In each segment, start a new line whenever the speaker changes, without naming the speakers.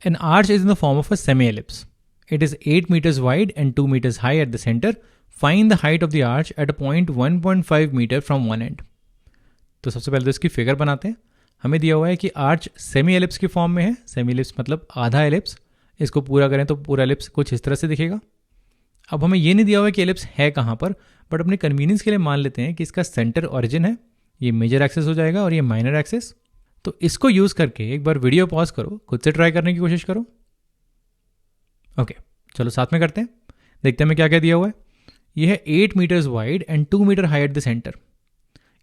An arch is in the form of a semi-ellipse. It is 8 meters wide and 2 meters high at the center. Find the height of the arch at a point 1.5 meter from one end. तो सबसे पहले तो इसकी figure बनाते हैं. हमें दिया हुआ है कि आर्च सेमी एलिप्स की फॉर्म में है. सेमी एलिप्स मतलब आधा एलिप्स. इसको पूरा करें तो पूरा एलिप्स कुछ इस तरह से दिखेगा. अब हमें ये नहीं दिया हुआ है कि एलिप्स है कहाँ पर, बट अपने कन्वीनियंस के लिए मान लेते हैं कि इसका सेंटर ओरिजिन है. ये मेजर एक्सेस हो जाएगा और ये माइनर एक्सेस. तो इसको यूज़ करके एक बार वीडियो पॉज करो, खुद से ट्राई करने की कोशिश करो. ओके, चलो साथ में करते हैं. देखते हैं हमें क्या क्या दिया हुआ है. ये है 8 meters wide and 2 meter high at the centre.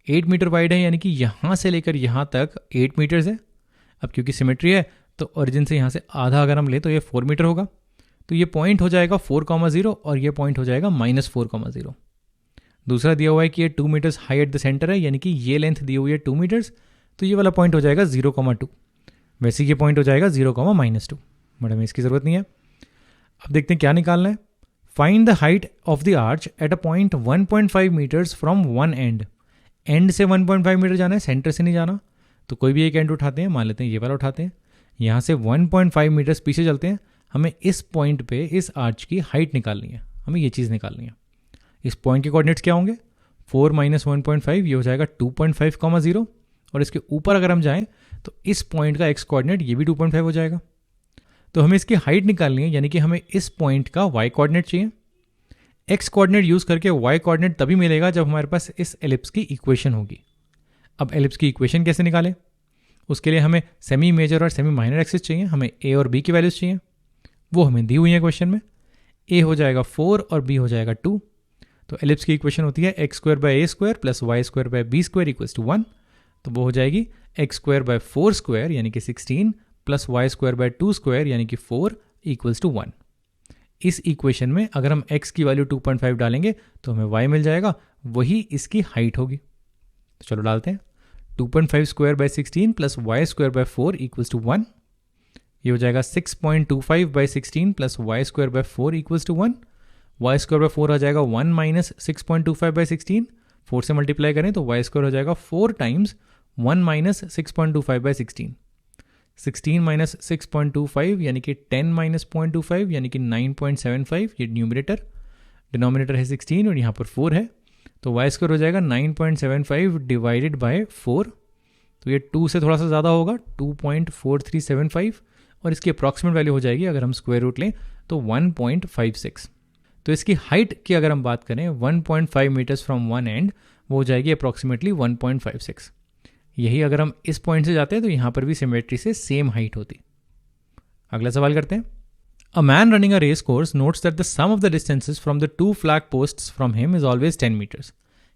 8 meter wide है यानी कि यहाँ से लेकर यहाँ तक 8 मीटर्स है. अब क्योंकि सिमेट्री है तो ओरिजिन से यहाँ से आधा अगर हम ले तो ये 4 मीटर होगा. तो ये पॉइंट हो जाएगा 4,0 और ये पॉइंट हो जाएगा -4,0. दूसरा दिया हुआ है कि ये 2 meters high at the centre है यानी कि ये लेंथ दी हुई है 2 मीटर्स. तो ये वाला पॉइंट हो जाएगा 0,2. वैसे ये पॉइंट हो जाएगा 0,-2. बट हमें इसकी ज़रूरत नहीं है. अब देखते हैं क्या निकालना है. Find the height of the arch at a point 1.5 meters from one end. End से 1.5 मीटर जाना है, सेंटर से नहीं जाना. तो कोई भी एक एंड उठाते हैं, मान लेते हैं ये वाला उठाते हैं. यहाँ से 1.5 मीटर्स पीछे चलते हैं. हमें इस पॉइंट पे इस आर्च की हाइट निकालनी है. हमें ये चीज़ निकालनी है. इस पॉइंट के कोऑर्डिनेट्स क्या होंगे? 4 - 1.5 ये हो जाएगा 2.5,0. और इसके ऊपर अगर हम जाएं तो इस पॉइंट का एक्स कोऑर्डिनेट ये भी 2.5 हो जाएगा. तो हमें इसकी हाइट निकालनी है यानी कि हमें इस पॉइंट का वाई कोऑर्डिनेट चाहिए. एक्स कोऑर्डिनेट यूज़ करके वाई कोऑर्डिनेट तभी मिलेगा जब हमारे पास इस एलिप्स की इक्वेशन होगी. अब एलिप्स की इक्वेशन कैसे निकालें? उसके लिए हमें सेमी मेजर और सेमी माइनर एक्सिस चाहिए. हमें ए और बी की वैल्यूज चाहिए. वो हमें दी हुई है क्वेश्चन में. ए हो जाएगा 4 और बी हो जाएगा 2. तो एलिप्स की इक्वेशन होती है x² + a² + y² / b² = 1. तो वो हो जाएगी x² / 4² यानी कि 16 + y² / 2² यानी कि 4 = 1. इस इक्वेशन में अगर हम x की वैल्यू 2.5 डालेंगे तो हमें y मिल जाएगा. वही इसकी हाइट होगी. तो चलो डालते हैं. 2.5² / 16 + y² / 4 = 1. ये हो जाएगा 6.25 / 16 + y² / 4 = 1. y² / 4 आ जाएगा 1 - 6.25 / 16. 4 से मल्टीप्लाई करें तो y² हो जाएगा 4 × 1 - 6.25 / 16. 16 - 6.25 यानी कि 10 - 0.25 यानी कि 9.75. ये न्यूमरेटर, डिनोमिनेटर है 16 और यहाँ पर 4 है. तो y² हो जाएगा 9.75 डिवाइडेड बाय 4. तो ये 2 से थोड़ा सा ज़्यादा होगा, 2.4375. और इसकी अप्रॉक्सीमेट वैल्यू हो जाएगी अगर हम स्क्वायर रूट लें तो 1.56. तो इसकी हाइट की अगर हम बात करें 1.5 मीटर्स फ्रॉम वन एंड, वो हो जाएगी अप्रॉक्सीमेटली 1.56. यही अगर हम इस पॉइंट से जाते हैं तो यहाँ पर भी सिमेट्री से सेम हाइट होती. अगला सवाल करते हैं. A man running a race course notes that the sum of the distances from the 2 flag posts from him is always 10 meters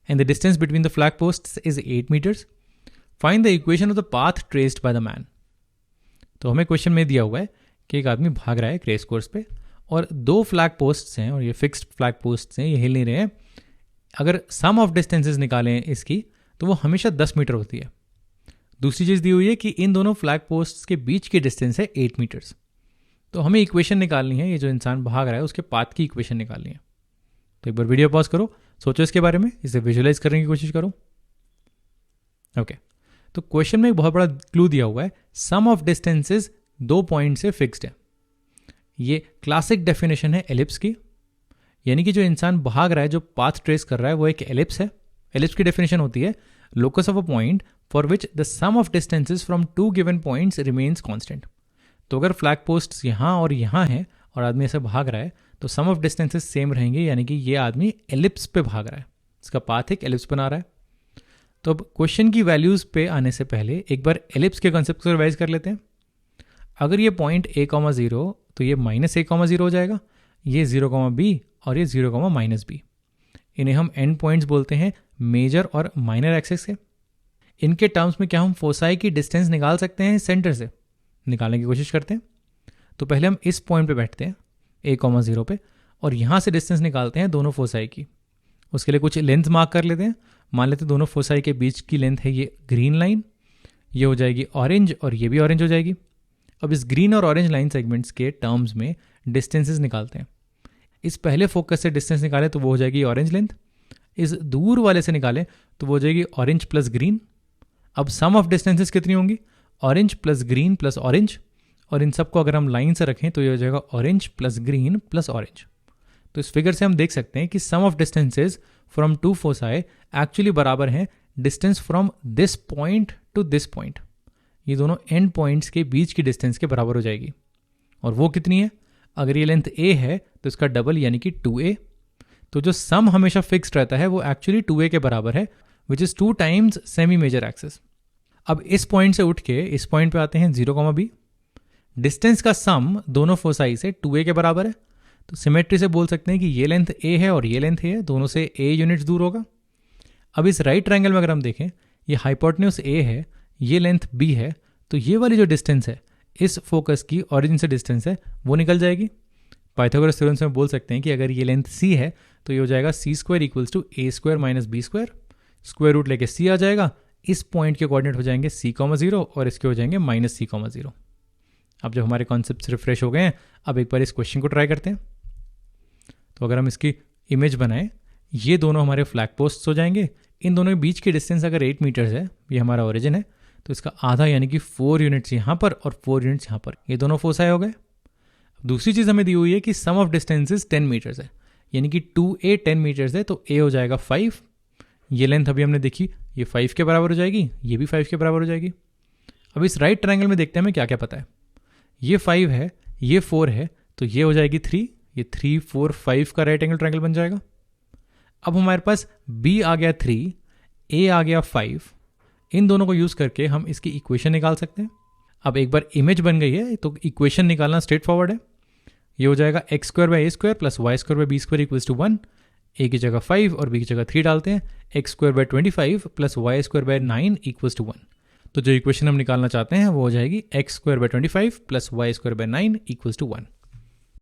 and the distance between the flag posts is 8 meters. Find the equation of the path traced by the man. तो हमें question में दिया हुआ है कि एक आदमी भाग रहा है एक रेस कोर्स पे और 2 फ्लैग पोस्ट्स हैं और ये फिक्स्ड फ्लैग पोस्ट्स हैं, ये हिल नहीं रहे हैं. अगर सम ऑफ डिस्टेंसेस निकालें इसकी तो वो हमेशा 10 मीटर होती है. दूसरी चीज़ दी हुई है कि इन दोनों फ्लैग पोस्ट्स के बीच की डिस्टेंस है 8 meters. तो हमें इक्वेशन निकालनी है. ये जो इंसान भाग रहा है उसके पाथ की इक्वेशन निकालनी है. तो एक बार वीडियो पॉज करो, सोचो इसके बारे में, इसे विजुअलाइज करने की कोशिश करो. ओके, तो क्वेश्चन में एक बहुत बड़ा क्लू दिया हुआ है. सम ऑफ डिस्टेंसेस 2 पॉइंट से फिक्स्ड है. ये क्लासिक डेफिनेशन है एलिप्स की. यानी कि जो इंसान भाग रहा है, जो पाथ ट्रेस कर रहा है, वो एक एलिप्स है. एलिप्स की डेफिनेशन होती है locus of a point for which the sum of distances from 2 given points remains constant. तो अगर फ्लैग पोस्ट्स यहाँ और यहाँ हैं और आदमी ऐसे भाग रहा है तो सम ऑफ डिस्टेंसेस सेम रहेंगे. यानी कि ये आदमी एलिप्स पे भाग रहा है, इसका पाथ एक एलिप्स बना रहा है. तो अब क्वेश्चन की वैल्यूज पे आने से पहले एक बार एलिप्स के कॉन्सेप्ट को रिवाइज कर लेते हैं. अगर ये पॉइंट a,0 तो ये -a,0 हो जाएगा. ये 0,b और ये 0,-b. इन्हें हम एंड पॉइंट्स बोलते हैं मेजर और माइनर एक्सेस के. इनके टर्म्स में क्या हम फोसाई की डिस्टेंस निकाल सकते हैं सेंटर से? निकालने की कोशिश करते हैं. तो पहले हम इस पॉइंट पे बैठते हैं a,0 पे और यहाँ से डिस्टेंस निकालते हैं दोनों फोसाई की. उसके लिए कुछ लेंथ मार्क कर लेते हैं. मान लेते हैं दोनों फोसाई के बीच की लेंथ है ये ग्रीन लाइन, ये हो जाएगी ऑरेंज और ये भी ऑरेंज हो जाएगी. अब इस ग्रीन और ऑरेंज लाइन सेगमेंट्स के टर्म्स में डिस्टेंसेस निकालते हैं. इस पहले फोकस से डिस्टेंस निकालें तो वो हो जाएगी ऑरेंज लेंथ. इस दूर वाले से निकालें तो वो हो जाएगी ऑरेंज प्लस ग्रीन. अब सम ऑफ डिस्टेंसेस कितनी होंगी? Orange plus green plus orange. और इन सबको अगर हम लाइन से रखें तो ये हो जाएगा orange plus green plus orange. तो इस फिगर से हम देख सकते हैं कि sum of distances from two foci actually बराबर हैं distance from this point to this point. ये दोनों एंड पॉइंट्स के बीच की डिस्टेंस के बराबर हो जाएगी। और वो कितनी है? अगर ये लेंथ a है तो इसका डबल यानी कि 2a। तो जो सम हमेशा फिक्स्ड रहता है वो एक्चुअली 2a के बराबर है, which is 2 times semi major axis. अब इस पॉइंट से उठ के इस पॉइंट पे आते हैं 0, b। डिस्टेंस का सम दोनों फोसाई से 2a के बराबर है। तो सिमेट्री से बोल सकते हैं कि ये लेंथ a है और ये लेंथ a है, दोनों से a यूनिट्स दूर होगा। अब इस राइट ट्रायंगल में अगर हम देखें, ये हाइपोटेन्यूज a है, ये लेंथ b है, तो ये वाली जो डिस्टेंस है इस फोकस की ओरिजिन से डिस्टेंस है वो निकल जाएगी। पाइथागोरस थ्योरम से हम बोल सकते हैं कि अगर ये लेंथ c है तो ये हो जाएगा c² equals to a² minus b²। Square root लेके c आ जाएगा। इस पॉइंट के कोऑर्डिनेट हो जाएंगे c,0 और इसके हो जाएंगे माइनस c,0। अब जब हमारे कॉन्सेप्ट्स रिफ्रेश हो गए हैं, अब एक बार इस क्वेश्चन को ट्राई करते हैं। तो अगर हम इसकी इमेज बनाएं, ये दोनों हमारे फ्लैग पोस्ट्स हो जाएंगे। इन दोनों के बीच की डिस्टेंस अगर 8 मीटर्स है, ये हमारा ओरिजिन है, तो इसका आधा यानी कि 4 यूनिट्स यहाँ पर और 4 यूनिट्स यहाँ पर, ये दोनों फोसाई हो गए। दूसरी चीज़ हमें दी हुई है कि सम ऑफ डिस्टेंसेस 10 मीटर्स है, यानी कि 2a 10 मीटर्स है, तो a हो जाएगा 5। ये लेंथ अभी हमने देखी, ये 5 के बराबर हो जाएगी, ये भी 5 के बराबर हो जाएगी। अब इस राइट ट्रायंगल में देखते हैं हमें क्या क्या पता है। ये 5 है, ये 4 है, तो ये हो जाएगी 3। ये 3, 4, 5 का राइट एंगल ट्रायंगल बन जाएगा। अब हमारे पास b आ गया 3, a आ गया 5। इन दोनों को यूज करके हम इसकी इक्वेशन निकाल सकते हैं। अब एक बार इमेज बन गई है तो इक्वेशन निकालना स्ट्रेट फॉरवर्ड है। ये हो जाएगा x² plus y² b² equals to 1। a की जगह 5 और b की जगह 3 डालते हैं। x² 25 plus y² 9 equals to 1। तो जो इक्वेशन हम निकालना चाहते हैं वो हो जाएगी x² 25 plus y² 9 equals to 1।